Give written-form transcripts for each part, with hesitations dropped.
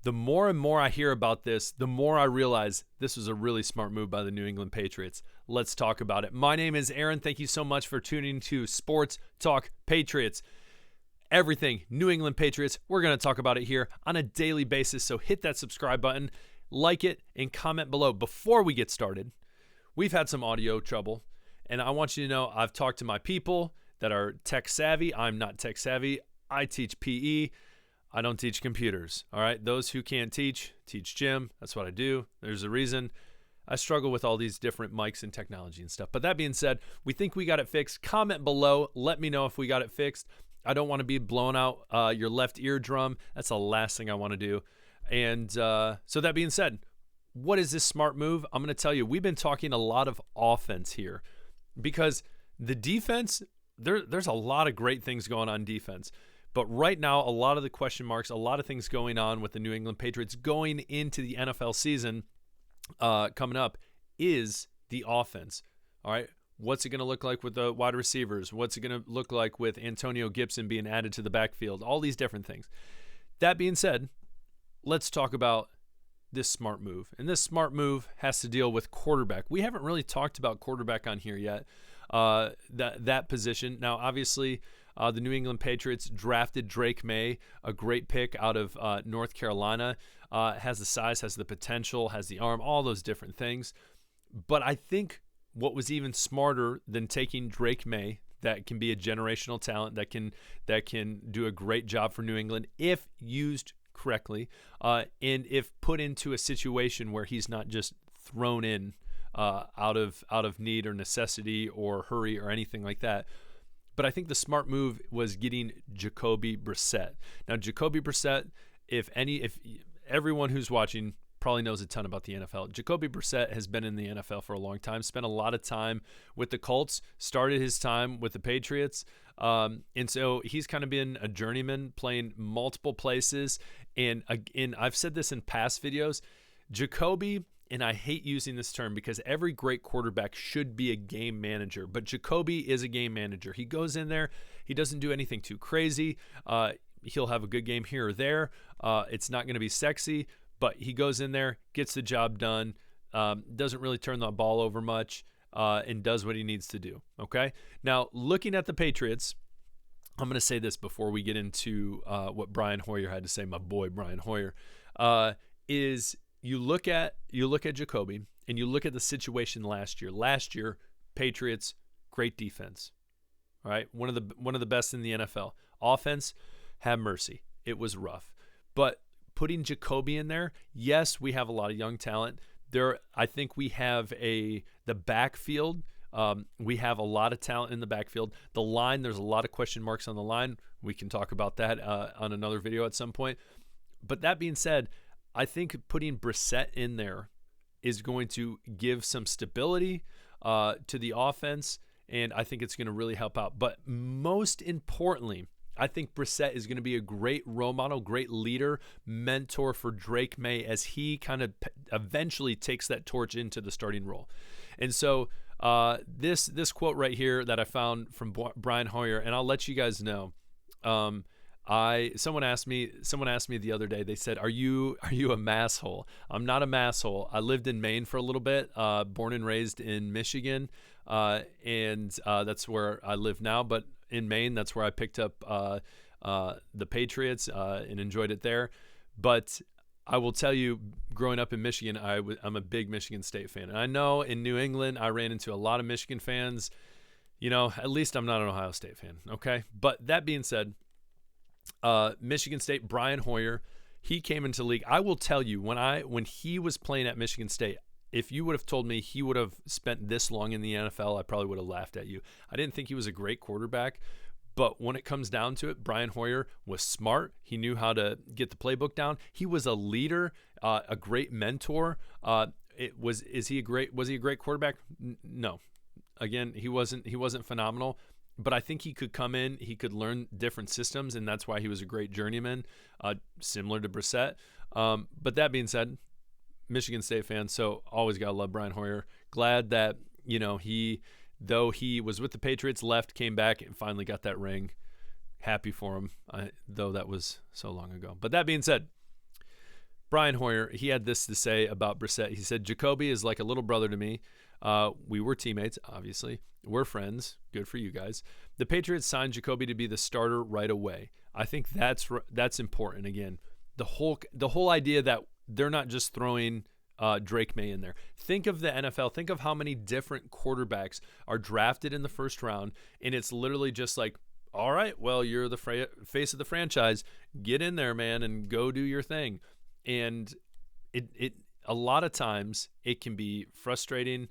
The more and more I hear about this, the more I realize this was a really smart move by the New England Patriots. Let's talk about it. My name is Aaron. Thank you so much for tuning to Sports Talk Patriots. Everything New England Patriots, we're going to talk about it here on a daily basis. So hit that subscribe button, like it, and comment below. Before we get started, we've had some audio trouble, and I want you to know I've talked to my people that are tech savvy. I'm not tech savvy. I teach PE. I don't teach computers, all right? Those who can't teach gym. That's what I do. There's a reason. I struggle with all these different mics and technology and stuff. But that being said, we think we got it fixed. Comment below. Let me know if we got it fixed. I don't want to be blowing out your left eardrum. That's the last thing I want to do. And so that being said, what is this smart move? I'm going to tell you, we've been talking a lot of offense here because the defense, there's a lot of great things going on defense. But right now, a lot of the question marks, a lot of things going on with the New England Patriots going into the NFL season coming up is the offense. All right, what's it going to look like with the wide receivers? What's it going to look like with Antonio Gibson being added to the backfield? All these different things. That being said, let's talk about this smart move. And this smart move has to deal with quarterback. We haven't really talked about quarterback on here yet, that position. Now, obviously, the New England Patriots drafted Drake May, a great pick out of North Carolina. Has the size, has the potential, has the arm, all those different things. But I think what was even smarter than taking Drake May, that can be a generational talent, that can do a great job for New England if used correctly, and if put into a situation where he's not just thrown in out of need or necessity or hurry or anything like that. But I think the smart move was getting Jacoby Brissett. Now, Jacoby Brissett, if everyone who's watching probably knows a ton about the NFL. Jacoby Brissett has been in the NFL for a long time, spent a lot of time with the Colts, started his time with the Patriots. And so he's kind of been a journeyman playing multiple places. And I've said this in past videos, Jacoby, and I hate using this term because every great quarterback should be a game manager, but Jacoby is a game manager. He goes in there, he doesn't do anything too crazy. He'll have a good game here or there. It's not going to be sexy, but he goes in there, gets the job done, doesn't really turn the ball over much, and does what he needs to do. Okay? Now, looking at the Patriots, I'm going to say this before we get into what Brian Hoyer had to say, my boy Brian Hoyer, is you look at Jacoby and you look at the situation last year. Last year, Patriots, great defense. All right, one of the best in the NFL. Offense, have mercy. It was rough. But putting Jacoby in there, yes, we have a lot of young talent. I think we have the backfield. We have a lot of talent in the backfield. The line, there's a lot of question marks on the line. We can talk about that on another video at some point. But that being said, I think putting Brissett in there is going to give some stability to the offense, and I think it's going to really help out. But most importantly, I think Brissett is going to be a great role model, great leader, mentor for Drake May as he kind of eventually takes that torch into the starting role. And so this quote right here that I found from Brian Hoyer, and I'll let you guys know. Someone asked me the other day, they said, are you a masshole? I'm not a masshole. I lived in Maine for a little bit, born and raised in Michigan, and that's where I live now. But in Maine, that's where I picked up the Patriots and enjoyed it there. But I will tell you, growing up in Michigan, I'm a big Michigan State fan. And I know in New England, I ran into a lot of Michigan fans. You know, at least I'm not an Ohio State fan, okay? But that being said, Michigan State, Brian Hoyer, he came into the league. I will tell you, when he was playing at Michigan State, if you would have told me he would have spent this long in the NFL, I probably would have laughed at you. I didn't think he was a great quarterback, but when it comes down to it, Brian Hoyer was smart. He knew how to get the playbook down. He was a leader, a great mentor. Was he a great quarterback? No. Again, he wasn't phenomenal. But I think he could come in, he could learn different systems, and that's why he was a great journeyman, similar to Brissett. But that being said, Michigan State fan, so always got to love Brian Hoyer. Glad that, though he was with the Patriots, left, came back, and finally got that ring. Happy for him, though that was so long ago. But that being said, Brian Hoyer, he had this to say about Brissett. He said, Jacoby is like a little brother to me. We were teammates, obviously. We're friends. Good for you guys. The Patriots signed Jacoby to be the starter right away. I think that's important. Again, the whole idea that they're not just throwing Drake May in there. Think of the NFL. Think of how many different quarterbacks are drafted in the first round, and it's literally just like, all right, well, you're the face of the franchise. Get in there, man, and go do your thing. And it a lot of times it can be frustrating.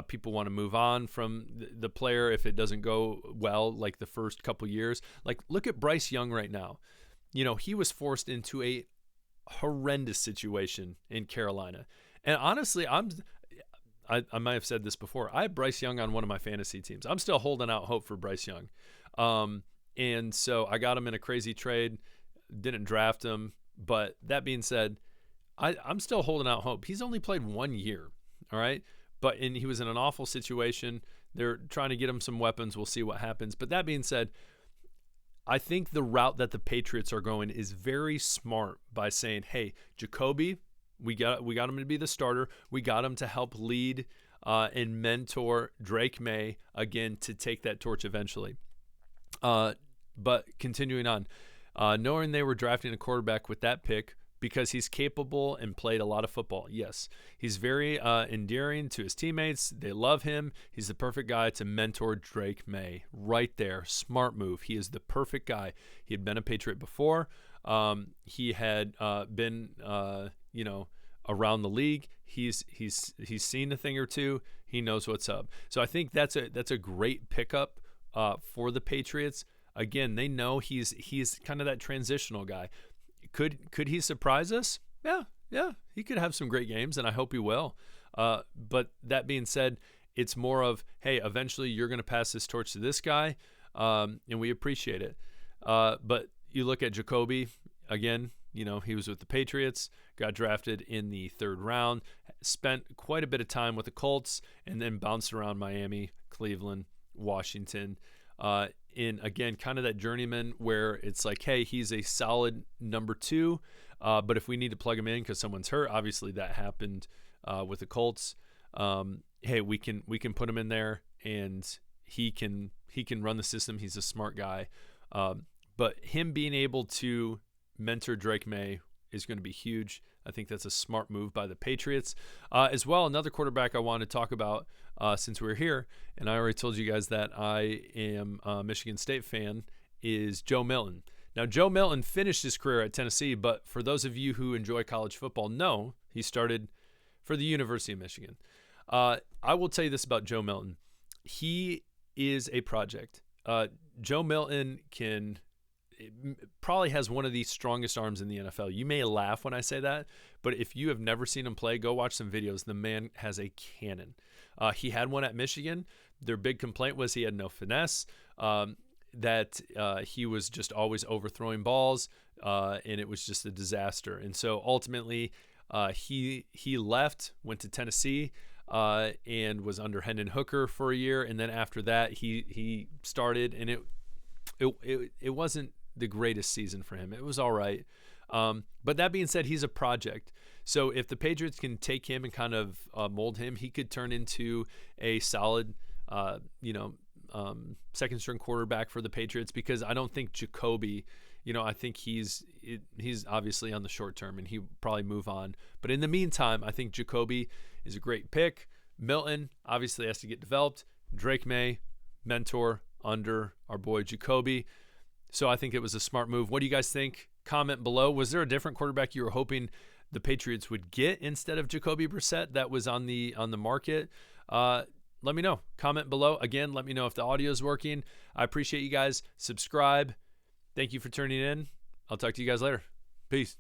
People want to move on from the player if it doesn't go well, like the first couple years. Like, look at Bryce Young right now. He was forced into a horrendous situation in Carolina. And honestly, I might have said this before. I have Bryce Young on one of my fantasy teams. I'm still holding out hope for Bryce Young. And so I got him in a crazy trade, didn't draft him. But that being said, I'm still holding out hope. He's only played 1 year, all right? And he was in an awful situation. They're trying to get him some weapons. We'll see what happens. But that being said, I think the route that the Patriots are going is very smart by saying, hey, Jacoby, we got him to be the starter. We got him to help lead and mentor Drake May, again, to take that torch eventually. But continuing on, knowing they were drafting a quarterback with that pick because he's capable and played a lot of football. Yes, he's very endearing to his teammates. They love him. He's the perfect guy to mentor Drake May. Right there, smart move. He is the perfect guy. He had been a Patriot before. He had been, around the league. He's seen a thing or two. He knows what's up. So I think that's a great pickup for the Patriots. Again, they know he's kind of that transitional guy. Could he surprise us? Yeah, he could have some great games, and I hope he will. But that being said, it's more of, hey, eventually you're going to pass this torch to this guy, and we appreciate it. But you look at Jacoby, again, he was with the Patriots, got drafted in the 3rd round, spent quite a bit of time with the Colts, and then bounced around Miami, Cleveland, Washington, in, again, kind of that journeyman where it's like, hey, he's a solid number 2, but if we need to plug him in because someone's hurt, obviously that happened with the Colts. Hey, we can put him in there, and he can run the system. He's a smart guy, but him being able to mentor Drake May is going to be huge. I think that's a smart move by the Patriots. As well, another quarterback I want to talk about since we're here, and I already told you guys that I am a Michigan State fan, is Joe Milton. Now, Joe Milton finished his career at Tennessee, but for those of you who enjoy college football, know he started for the University of Michigan. I will tell you this about Joe Milton. He is a project. Joe Milton probably has one of the strongest arms in the NFL. You may laugh when I say that, but if you have never seen him play, go watch some videos. The man has a cannon. He had one at Michigan. Their big complaint was he had no finesse, that he was just always overthrowing balls, and it was just a disaster. And so ultimately, he left, went to Tennessee, and was under Hendon Hooker for a year. And then after that, he started, and it wasn't the greatest season for him. It was all right. But that being said, he's a project. So if the Patriots can take him and kind of mold him, he could turn into a solid, second string quarterback for the Patriots, because I don't think Jacoby, I think he's obviously on the short term and he'll probably move on. But in the meantime, I think Jacoby is a great pick. Milton obviously has to get developed. Drake May, mentor under our boy Jacoby. So I think it was a smart move. What do you guys think? Comment below. Was there a different quarterback you were hoping the Patriots would get instead of Jacoby Brissett that was on the market? Let me know. Comment below. Again, let me know if the audio is working. I appreciate you guys. Subscribe. Thank you for tuning in. I'll talk to you guys later. Peace.